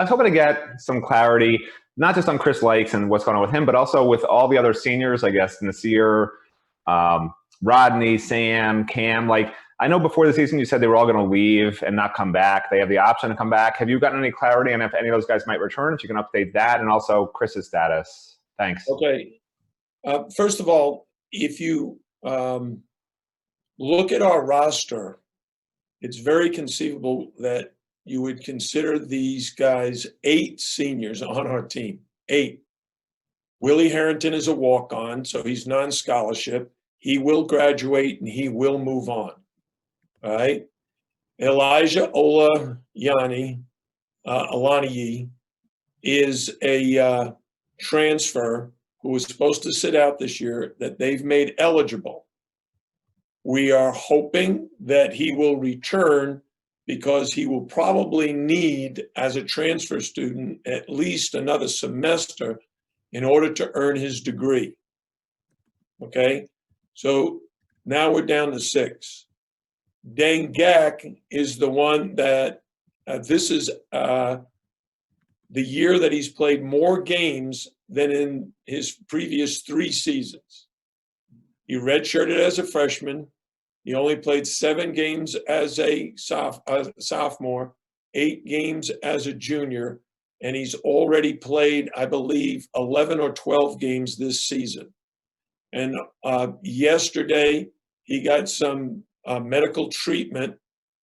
I was hoping to get some clarity, not just on Chris Lykes and what's going on with him, but also with all the other seniors, I guess, Nysier, Rodney, Sam, Cam. Like, I know before the season you said they were all going to leave and not come back. They have the option to come back. Have you gotten any clarity on if any of those guys might return? If you can update that, and also Chris's status. Thanks. Okay. First of all, if you look at our roster, it's very conceivable that you would consider these guys 8 seniors on our team. 8. Willie Harrington is a walk-on, so he's non-scholarship. He will graduate and he will move on. All right. Elijah Ola Yani, is a transfer who was supposed to sit out this year that they've made eligible. We are hoping that he will return because he will probably need, as a transfer student, at least another semester in order to earn his degree. Okay, so now we're down to 6. Dane Geck is the one that this is the year that he's played more games than in his previous 3 seasons. He redshirted as a freshman. He only played 7 games as a sophomore, 8 games as a junior, and he's already played, I believe, 11 or 12 games this season. And yesterday, he got some medical treatment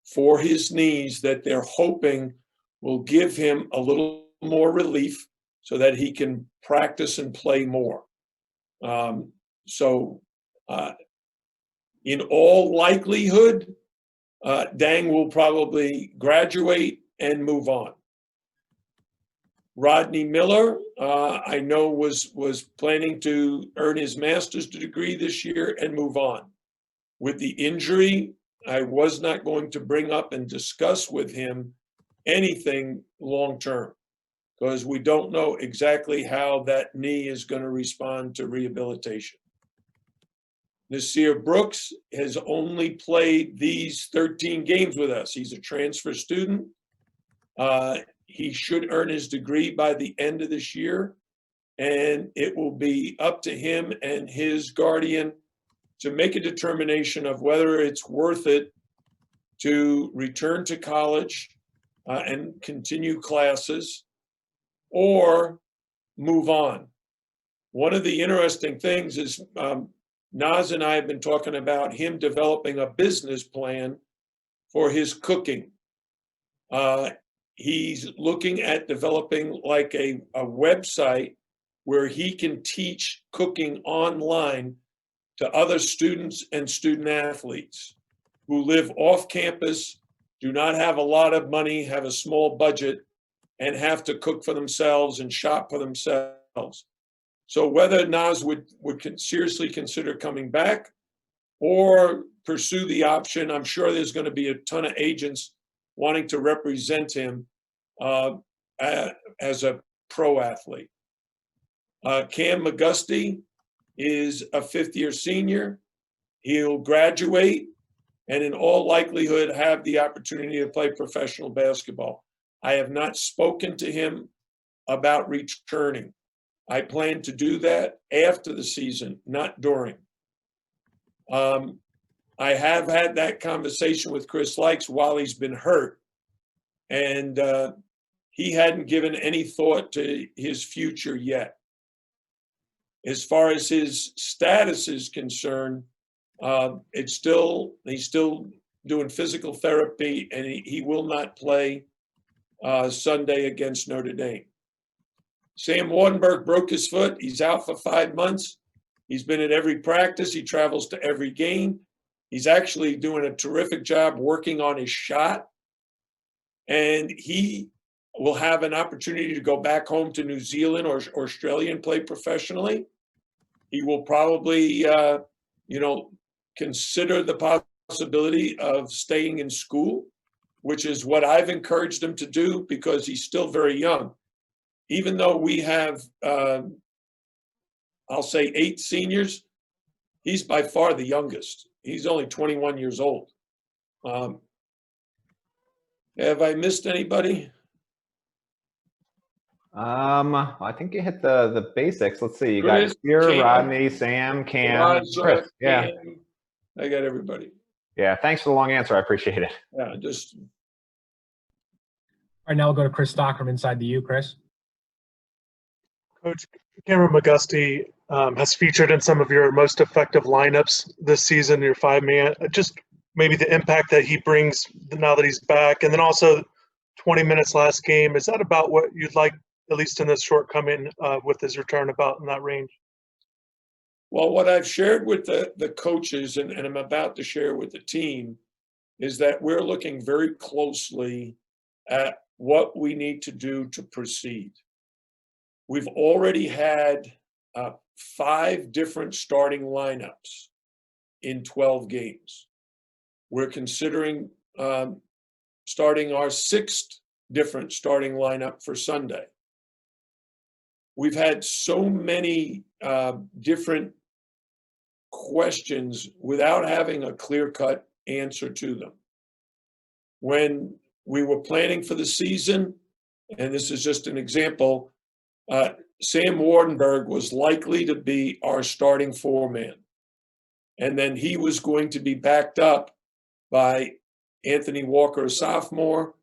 for his knees that they're hoping will give him a little more relief so that he can practice and play more. In all likelihood, Dang will probably graduate and move on. Rodney Miller, I know was planning to earn his master's degree this year and move on. With the injury, I was not going to bring up and discuss with him anything long-term because we don't know exactly how that knee is going to respond to rehabilitation. Nysier Brooks has only played these 13 games with us. He's a transfer student. He should earn his degree by the end of this year, and it will be up to him and his guardian to make a determination of whether it's worth it to return to college and continue classes or move on. One of the interesting things is Naz and I have been talking about him developing a business plan for his cooking. He's looking at developing like a website where he can teach cooking online to other students and student athletes who live off campus, do not have a lot of money, have a small budget, and have to cook for themselves and shop for themselves. So whether Naz would seriously consider coming back or pursue the option, I'm sure there's going to be a ton of agents wanting to represent him as a pro athlete. Cam McGusty is a 5th-year senior. He'll graduate and in all likelihood have the opportunity to play professional basketball. I have not spoken to him about returning. I plan to do that after the season, not during. I have had that conversation with Chris Lykes while he's been hurt, and he hadn't given any thought to his future yet. As far as his status is concerned, he's still doing physical therapy, and he will not play Sunday against Notre Dame. Sam Wardenberg broke his foot. He's out for 5 months. He's been at every practice. He travels to every game. He's actually doing a terrific job working on his shot. And he will have an opportunity to go back home to New Zealand or Australia and play professionally. He will probably, consider the possibility of staying in school, which is what I've encouraged him to do because he's still very young. Even though we have, I'll say 8 seniors, he's by far the youngest. He's only 21 years old. Have I missed anybody? I think you hit the basics. Let's see. You Chris, got Nysier, Cam, Rodney, Sam, Cam, Elijah, Chris. Yeah. Cam. I got everybody. Yeah. Thanks for the long answer. I appreciate it. Yeah, just All right, now we'll go to Chris Stock from Inside the U. Chris. Coach, Cameron McGusty has featured in some of your most effective lineups this season, your 5-man. Just maybe the impact that he brings now that he's back, and then also 20 minutes last game. Is that about what you'd like, at least in this shortcoming with his return, about in that range? well, what I've shared with the coaches and I'm about to share with the team is that we're looking very closely at what we need to do to proceed. We've already had 5 different starting lineups in 12 games. We're considering starting our 6th different starting lineup for Sunday. We've had so many different questions without having a clear-cut answer to them. When we were planning for the season, and this is just an example, Sam Wardenberg was likely to be our starting 4-man. And then he was going to be backed up by Anthony Walker, a sophomore,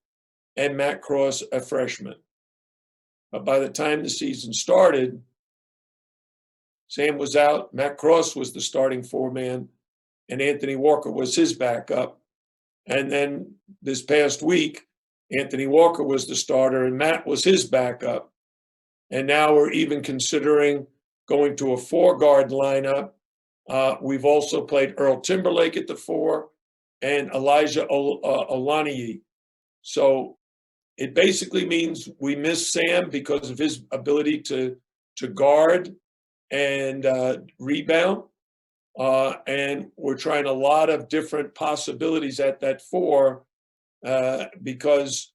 and Matt Cross, a freshman. But by the time the season started, Sam was out, Matt Cross was the starting 4-man, and Anthony Walker was his backup. And then this past week, Anthony Walker was the starter and Matt was his backup. And now we're even considering going to a 4-guard lineup. We've also played Earl Timberlake at the 4 and Elijah Ola Yani. So it basically means we miss Sam because of his ability to guard and rebound. And we're trying a lot of different possibilities at that 4 because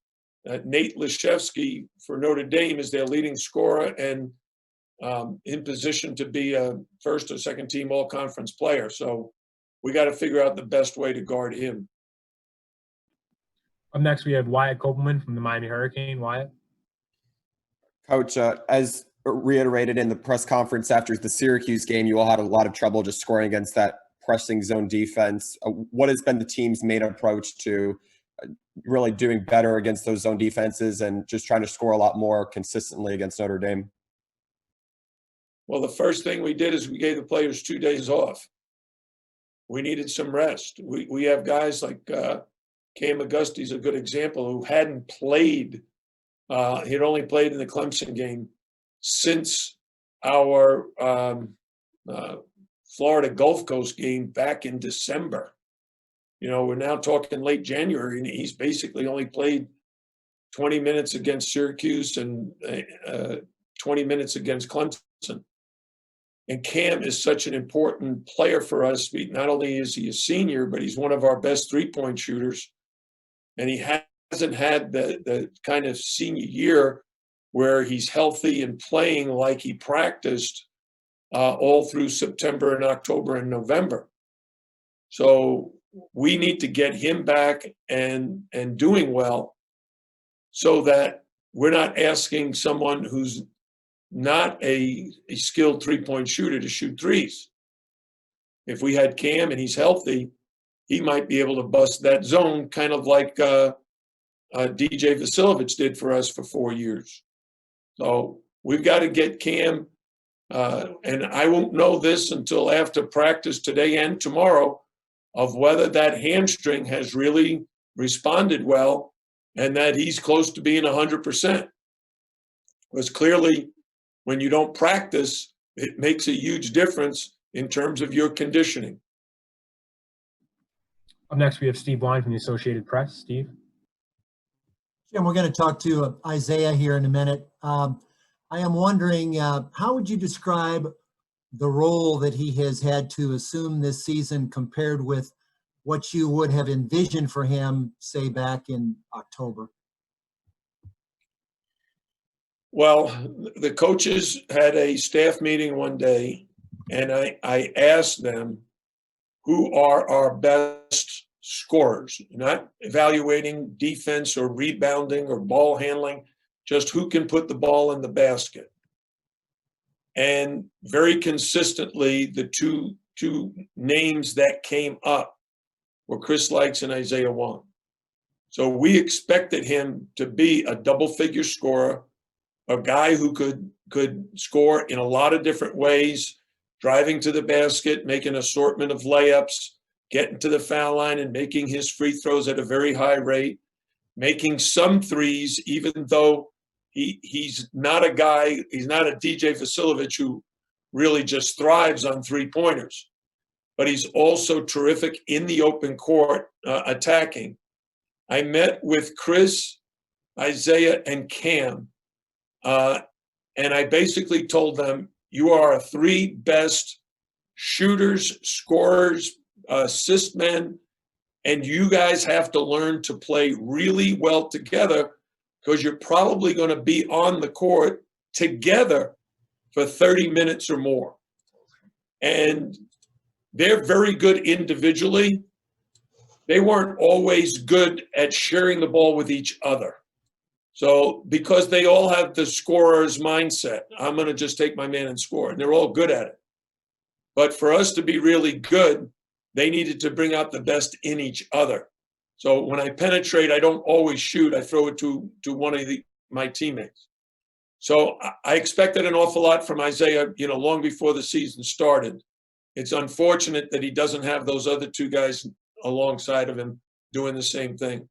Nate Lashevsky for Notre Dame is their leading scorer and in position to be a first or second team all-conference player. So we got to figure out the best way to guard him. Up next, we have Wyatt Copeland from the Miami Hurricane. Wyatt. Coach, as reiterated in the press conference after the Syracuse game, you all had a lot of trouble just scoring against that pressing zone defense. What has been the team's main approach to really doing better against those zone defenses and just trying to score a lot more consistently against Notre Dame? Well, the first thing we did is we gave the players 2 days off. We needed some rest. We have guys like Cam McGusty is a good example who hadn't played. He had only played in the Clemson game since our Florida Gulf Coast game back in December. You know, we're now talking late January, and he's basically only played 20 minutes against Syracuse and 20 minutes against Clemson. And Cam is such an important player for us. Not only is he a senior, but he's one of our best 3-point shooters. And he hasn't had the kind of senior year where he's healthy and playing like he practiced all through September and October and November. So we need to get him back and doing well so that we're not asking someone who's not a skilled 3-point shooter to shoot threes. If we had Cam and he's healthy, he might be able to bust that zone, kind of like DJ Vasiljevic did for us for 4 years. So we've got to get Cam, and I won't know this until after practice today and tomorrow, of whether that hamstring has really responded well and that he's close to being 100%. Because clearly, when you don't practice, it makes a huge difference in terms of your conditioning. Up next, we have Steve Wine from the Associated Press. Steve. Jim, we're going to talk to Isaiah here in a minute. I am wondering, how would you describe the role that he has had to assume this season compared with what you would have envisioned for him, say, back in October? Well, the coaches had a staff meeting one day, and I asked them who are our best scorers, not evaluating defense or rebounding or ball handling, just who can put the ball in the basket. And very consistently, the two names that came up were Chris Lykes and Isaiah Wong. So we expected him to be a double-figure scorer, a guy who could score in a lot of different ways, driving to the basket, making an assortment of layups, getting to the foul line and making his free throws at a very high rate, making some threes, even though he's not a guy, he's not a DJ Vasiljevic who really just thrives on three-pointers. But he's also terrific in the open court, attacking. I met with Chris, Isaiah, and Cam, and I basically told them, you are our three best shooters, scorers, assist men, and you guys have to learn to play really well together because you're probably going to be on the court together for 30 minutes or more. And they're very good individually. They weren't always good at sharing the ball with each other. So because they all have the scorer's mindset, I'm going to just take my man and score, and they're all good at it. But for us to be really good, they needed to bring out the best in each other. So when I penetrate, I don't always shoot. I throw it to one of my teammates. So I expected an awful lot from Isaiah, long before the season started. It's unfortunate that he doesn't have those other two guys alongside of him doing the same thing.